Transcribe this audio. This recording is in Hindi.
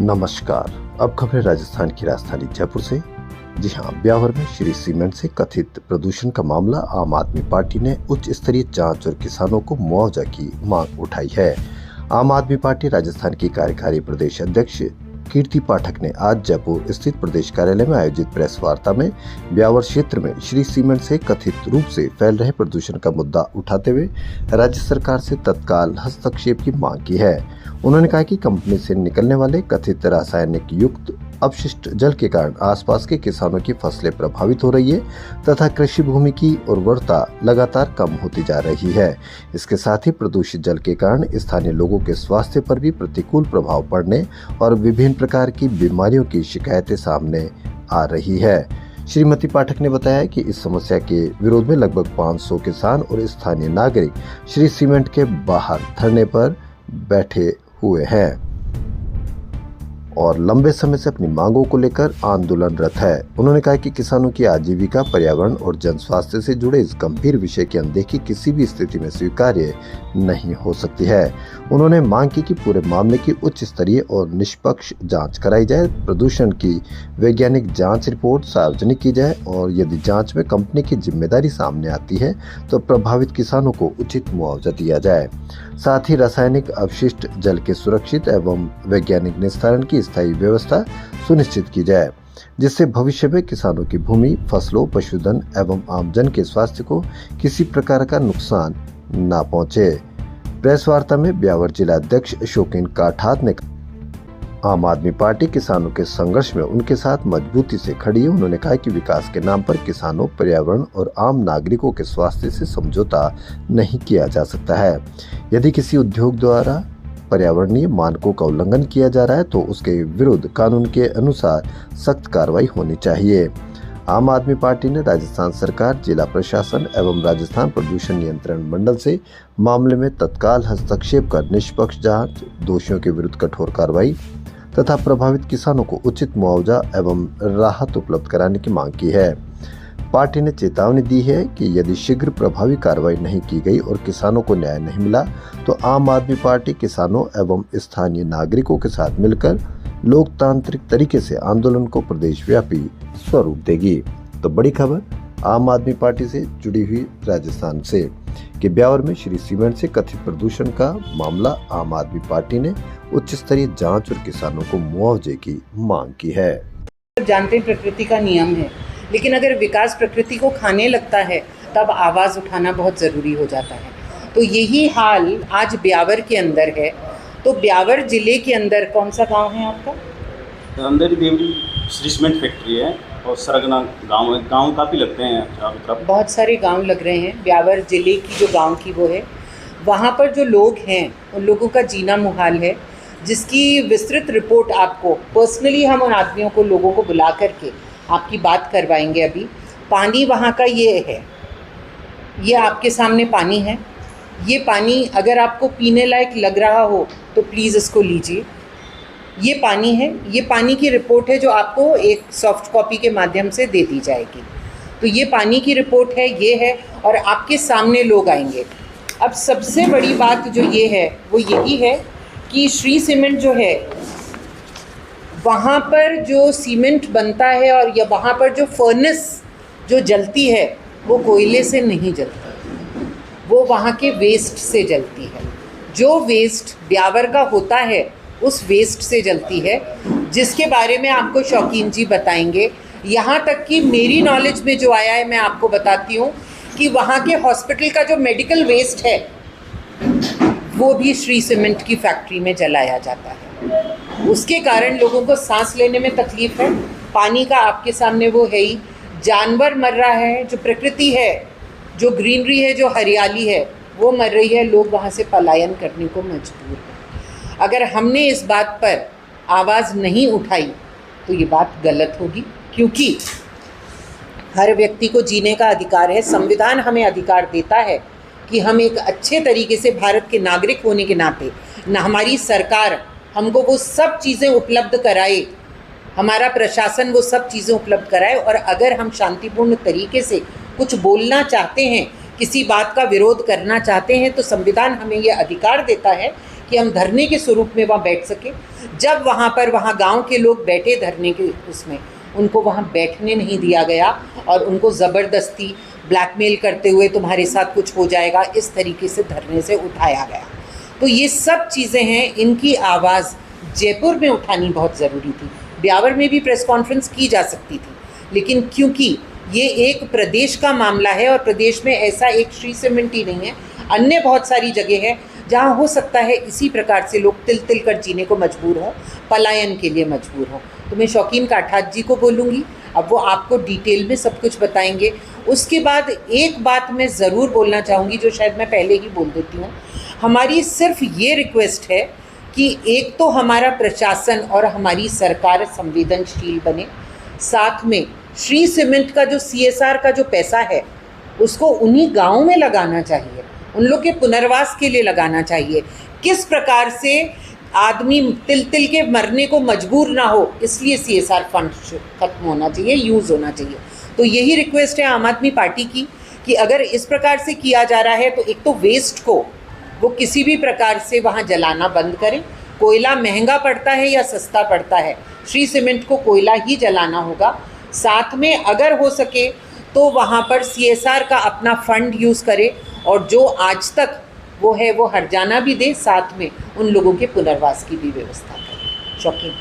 नमस्कार। अब खबरें राजस्थान की राजधानी जयपुर से। जी हां, ब्यावर में श्री सीमेंट से कथित प्रदूषण का मामला आम आदमी पार्टी ने उच्च स्तरीय जांच और किसानों को मुआवजा की मांग उठाई है। आम आदमी पार्टी राजस्थान की कार्यकारी प्रदेश अध्यक्ष कीर्ति पाठक ने आज जयपुर स्थित प्रदेश कार्यालय में आयोजित प्रेस वार्ता में ब्यावर क्षेत्र में श्री सीमेंट से कथित रूप से फैल रहे प्रदूषण का मुद्दा उठाते हुए राज्य सरकार से तत्काल हस्तक्षेप की मांग की है। उन्होंने कहा कि कंपनी से निकलने वाले कथित रासायनिक युक्त अपशिष्ट जल के कारण आसपास के किसानों की फसलें प्रभावित हो रही है तथा कृषि भूमि की उर्वरता लगातार कम होती जा रही है। इसके साथ ही प्रदूषित जल के कारण स्थानीय लोगों के स्वास्थ्य पर भी प्रतिकूल प्रभाव पड़ने और विभिन्न प्रकार की बीमारियों की शिकायतें सामने आ रही है। श्रीमती पाठक ने बताया कि इस समस्या के विरोध में लगभग 500 किसान और स्थानीय नागरिक श्री सीमेंट के बाहर धरने पर बैठे हुए हैं और लंबे समय से अपनी मांगों को लेकर आंदोलनरत है। उन्होंने कहा कि किसानों की आजीविका, पर्यावरण और जन स्वास्थ्य से जुड़े इस गंभीर विषय की अनदेखी किसी भी स्थिति में स्वीकार्य नहीं हो सकती है। उन्होंने मांग की कि पूरे मामले की उच्च स्तरीय और निष्पक्ष जांच कराई जाए, प्रदूषण की वैज्ञानिक जांच रिपोर्ट सार्वजनिक की जाए और यदि जांच में कंपनी की जिम्मेदारी सामने आती है तो प्रभावित किसानों को उचित मुआवजा दिया जाए। साथ ही रासायनिक अपशिष्ट जल के सुरक्षित एवं वैज्ञानिक निस्तारण की स्थायी व्यवस्था सुनिश्चित की जाए, जिससे भविष्य में किसानों की भूमि, फसलों, पशुधन एवं आमजन के स्वास्थ्य को किसी प्रकार का नुकसान न पहुंचे। प्रेस वार्ता में ब्यावर जिला अध्यक्ष शौकीन काठात ने आम आदमी पार्टी किसानों के संघर्ष में उनके साथ मजबूती से खड़ी है। उन्होंने कहा कि विकास के नाम पर किसानों, पर्यावरण और आम नागरिकों के स्वास्थ्य से समझौता नहीं किया जा सकता है। यदि किसी उद्योग द्वारा पर्यावरणीय मानकों का उल्लंघन किया जा रहा है तो उसके विरुद्ध कानून के अनुसार सख्त कार्रवाई होनी चाहिए। आम आदमी पार्टी ने राजस्थान सरकार, जिला प्रशासन एवं राजस्थान प्रदूषण नियंत्रण मंडल से मामले में तत्काल हस्तक्षेप कर निष्पक्ष जांच, दोषियों के विरुद्ध कठोर कार्रवाई तथा प्रभावित किसानों को उचित मुआवजा एवं राहत उपलब्ध कराने की मांग की है। पार्टी ने चेतावनी दी है कि यदि शीघ्र प्रभावी कार्रवाई नहीं की गई और किसानों को न्याय नहीं मिला तो आम आदमी पार्टी किसानों एवं स्थानीय नागरिकों के साथ मिलकर लोकतांत्रिक तरीके से आंदोलन को प्रदेशव्यापी स्वरूप देगी। तो बड़ी खबर आम आदमी पार्टी से जुड़ी हुई राजस्थान से कि ब्यावर में श्री सीमेंट से कथित प्रदूषण का मामला आम आदमी पार्टी ने उच्च स्तरीय जांच और किसानों को मुआवजे की मांग की है। जानते हैं प्रकृति का नियम है, लेकिन अगर विकास प्रकृति को खाने लगता है तब आवाज़ उठाना बहुत ज़रूरी हो जाता है। तो यही हाल आज ब्यावर के अंदर है। तो ब्यावर जिले के अंदर कौन सा गांव है आपका? अंदर देवरी श्री सीमेंट फैक्ट्री है और सरगना गांव है। गांव काफ़ी लगते हैं चारों तरफ, बहुत सारे गांव लग रहे हैं। ब्यावर जिले की जो गांव की वो है, वहाँ पर जो लोग हैं उन लोगों का जीना मुहाल है, जिसकी विस्तृत रिपोर्ट आपको पर्सनली हम उन आदमियों को, लोगों को बुला करके आपकी बात करवाएंगे। अभी पानी वहाँ का ये है, ये आपके सामने पानी है। ये पानी अगर आपको पीने लायक लग रहा हो तो प्लीज़ इसको लीजिए। ये पानी है, ये पानी की रिपोर्ट है जो आपको एक सॉफ्ट कॉपी के माध्यम से दे दी जाएगी। तो ये पानी की रिपोर्ट है, ये है, और आपके सामने लोग आएंगे। अब सबसे बड़ी बात जो ये है वो यही है कि श्री सीमेंट जो है, वहाँ पर जो सीमेंट बनता है और या वहाँ पर जो फर्नेस जो जलती है वो कोयले से नहीं जलती, वो वहाँ के वेस्ट से जलती है। जो वेस्ट ब्यावर का होता है उस वेस्ट से जलती है, जिसके बारे में आपको शौकीन जी बताएंगे। यहाँ तक कि मेरी नॉलेज में जो आया है मैं आपको बताती हूँ कि वहाँ के हॉस्पिटल का जो मेडिकल वेस्ट है वो भी श्री सीमेंट की फैक्ट्री में जलाया जाता है। उसके कारण लोगों को सांस लेने में तकलीफ है। पानी का आपके सामने वो है ही, जानवर मर रहा है, जो प्रकृति है, जो ग्रीनरी है, जो हरियाली है, वो मर रही है। लोग वहाँ से पलायन करने को मजबूर हैं। अगर हमने इस बात पर आवाज़ नहीं उठाई तो ये बात गलत होगी, क्योंकि हर व्यक्ति को जीने का अधिकार है। संविधान हमें अधिकार देता है कि हम एक अच्छे तरीके से भारत के नागरिक होने के नाते हमारी सरकार हमको वो सब चीज़ें उपलब्ध कराए, हमारा प्रशासन वो सब चीज़ें उपलब्ध कराए। और अगर हम शांतिपूर्ण तरीके से कुछ बोलना चाहते हैं, किसी बात का विरोध करना चाहते हैं, तो संविधान हमें ये अधिकार देता है कि हम धरने के स्वरूप में वहाँ बैठ सके। जब वहाँ गांव के लोग बैठे धरने के उसमें, उनको वहाँ बैठने नहीं दिया गया और उनको ज़बरदस्ती ब्लैकमेल करते हुए तुम्हारे साथ कुछ हो जाएगा इस तरीके से धरने से उठाया गया। तो ये सब चीज़ें हैं, इनकी आवाज़ जयपुर में उठानी बहुत ज़रूरी थी। ब्यावर में भी प्रेस कॉन्फ्रेंस की जा सकती थी, लेकिन क्योंकि ये एक प्रदेश का मामला है और प्रदेश में ऐसा एक श्री सीमेंट ही नहीं है, अन्य बहुत सारी जगह है जहाँ हो सकता है इसी प्रकार से लोग तिल तिल कर जीने को मजबूर हों, पलायन के लिए मजबूर हों। तो मैं शौकीन काठात जी को बोलूँगी, अब वो आपको डिटेल में सब कुछ बताएंगे। उसके बाद एक बात मैं ज़रूर बोलना चाहूँगी जो शायद मैं पहले ही बोल देती हूँ, हमारी सिर्फ ये रिक्वेस्ट है कि एक तो हमारा प्रशासन और हमारी सरकार संवेदनशील बने, साथ में श्री सीमेंट का जो CSR का जो पैसा है उसको उन्हीं गाँव में लगाना चाहिए, उन लोग के पुनर्वास के लिए लगाना चाहिए। किस प्रकार से आदमी तिल तिल के मरने को मजबूर ना हो, इसलिए CSR फंड खत्म होना चाहिए, यूज़ होना चाहिए। तो यही रिक्वेस्ट है आम आदमी पार्टी की कि अगर इस प्रकार से किया जा रहा है तो एक तो वेस्ट को वो किसी भी प्रकार से वहाँ जलाना बंद करें। कोयला महंगा पड़ता है या सस्ता पड़ता है, श्री सीमेंट को कोयला ही जलाना होगा। साथ में अगर हो सके तो वहाँ पर CSR का अपना फंड यूज़ करे और जो आज तक वो है वो हर्जाना भी दे, साथ में उन लोगों के पुनर्वास की भी व्यवस्था करें। शौकीन।